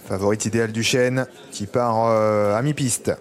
Favorite Idéal du Chêne qui part à mi-piste.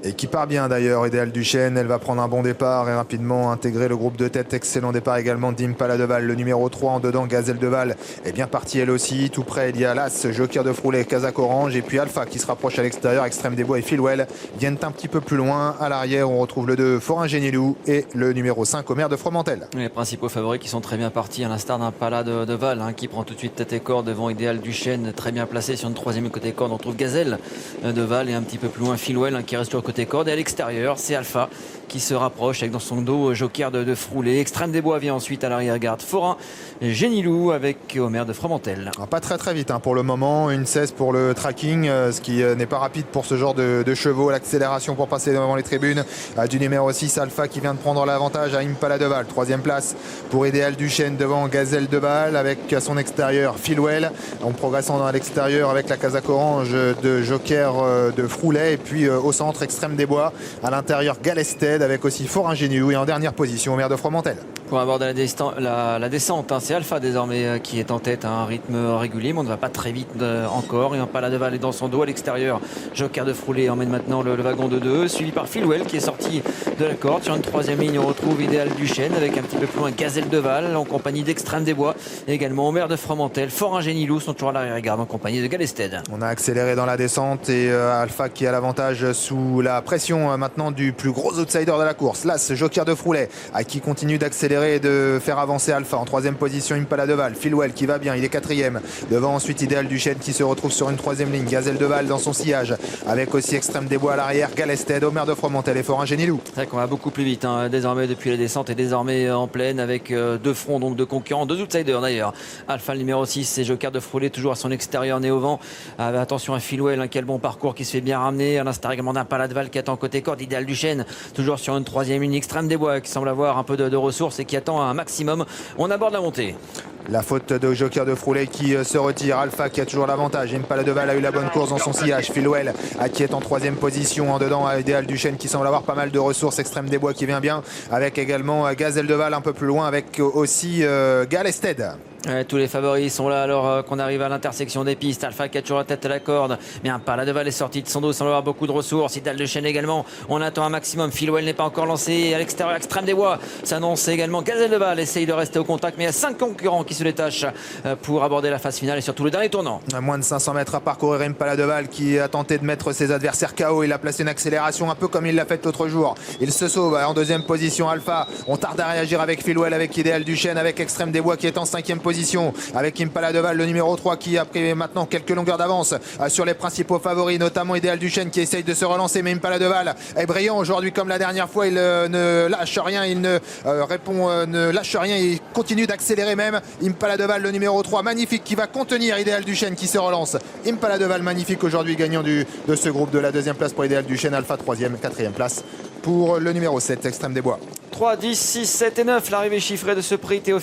Et qui part bien d'ailleurs, Idéal du Chêne. Elle va prendre un bon départ et rapidement intégrer le groupe de tête. Excellent départ également d'Impala de Val. Le numéro 3 en dedans, Gazelle de Val est bien partie elle aussi. Tout près, il y a l'As, Joker de Froulet, Kazakh Orange. Et puis Alpha qui se rapproche à l'extérieur. Extrême des Bois et Philwell viennent un petit peu plus loin. À l'arrière, on retrouve le 2 Forain Génilou et le numéro 5 Omer de Fromentel. Les principaux favoris qui sont très bien partis, à l'instar d'Impala de Val, qui prend tout de suite tête et corps devant Idéal du Chêne, très bien placé sur une troisième côté corde. On trouve Gazelle de Val et un petit peu plus loin Philwell qui reste sur le côté corde. Et à l'extérieur, c'est Alpha qui se rapproche avec dans son dos Joker de Froulet. Extrême des Bois vient ensuite à l'arrière-garde. Forain Génilou avec Omer de Fromentel. Pas très vite pour le moment. Une 16 pour le tracking, ce qui n'est pas rapide pour ce genre de chevaux. L'accélération pour passer devant les tribunes du numéro 6 Alpha qui vient de prendre l'avantage à Impala de Val. Troisième place pour Idéal du Chêne devant Gazelle de Val avec à son extérieur Philwell. En progressant dans l'extérieur avec la Kazakh Orange de Joker de Froulet. Et puis au centre Extrême des Bois. À l'intérieur Galested avec aussi Forain Génilou et en dernière position Omer de Fromentel. Pour aborder la descente, c'est Alpha désormais qui est en tête à un rythme régulier, mais on ne va pas très vite encore. Et Impala de Val est dans son dos à l'extérieur. Joker de Froulet emmène maintenant le wagon de 2, suivi par Philwell qui est sorti de la corde. Sur une troisième ligne, on retrouve Idéal du Chêne avec un petit peu plus loin Gazelle de Val en compagnie d'Extrême des Bois. Et également Omer de Fromentel, Forain Génilou sont toujours à l'arrière-garde en compagnie de Galested. On a accéléré dans la descente et Alpha qui a l'avantage sous la pression maintenant du plus gros outsider de la course. Là, ce Joker de Froulet qui continue d'accélérer et de faire avancer Alpha. En troisième position, Impala de Val. Philwell qui va bien, il est quatrième. Devant ensuite Idéal du Chêne qui se retrouve sur une troisième ligne. Gazelle de Val dans son sillage avec aussi Extrême des Bois à l'arrière. Galested, Omer de Fromentel et Forain Génilou. C'est vrai qu'on va beaucoup plus vite désormais depuis la descente et désormais en pleine avec deux fronts donc de concurrents, deux outsiders d'ailleurs. Alpha le numéro 6 c'est Joker de Froulet toujours à son extérieur né au vent. Attention à Philwell, quel bon parcours qui se fait bien ramener. À l'instar également d'Impala de Val qui attend côté corde. Idéal du Chêne toujours sur une troisième ligne. Extrême des Bois qui semble avoir un peu de ressources et qui attend un maximum. On aborde la montée. La faute de Joker de Froulet qui se retire. Alpha qui a toujours l'avantage. Impala de Val a eu la bonne course dans son sillage. Philwell qui est en troisième position. En dedans, Idéal du Chêne qui semble avoir pas mal de ressources. Extrême des Bois qui vient bien. Avec également Gazelle de Val un peu plus loin. Avec aussi Galested. Tous les favoris sont là alors qu'on arrive à l'intersection des pistes. Alpha qui a toujours la tête à la corde. Mais Impala de Val est sorti de son dos sans avoir beaucoup de ressources. Idéal de Chêne également. On attend un maximum. Philwell n'est pas encore lancé. À l'extérieur, Extrême des Bois s'annonce également. Gazelle de Val essaye de rester au contact. Mais il y a 5 concurrents qui se détachent pour aborder la phase finale et surtout le dernier tournant. À moins de 500 mètres à parcourir, Impala de Val qui a tenté de mettre ses adversaires KO. Il a placé une accélération un peu comme il l'a fait l'autre jour. Il se sauve en deuxième position. Alpha, on tarde à réagir avec Philwell, avec Idéal du Chêne, avec Extrême des Bois qui est en cinquième position. Avec Impala de Val, le numéro 3 qui a pris maintenant quelques longueurs d'avance sur les principaux favoris, notamment Idéal du Chêne qui essaye de se relancer. Mais Impala de Val est brillant aujourd'hui comme la dernière fois. Il ne lâche rien, il ne lâche rien, il continue d'accélérer même. Impala de Val, le numéro 3, magnifique, qui va contenir Idéal du Chêne qui se relance. Impala de Val, magnifique aujourd'hui, gagnant de ce groupe. De la deuxième place pour Idéal du Chêne, Alpha troisième, quatrième place pour le numéro 7, Extrême des Bois. 3, 10, 6, 7 et 9, l'arrivée chiffrée de ce prix Théophile.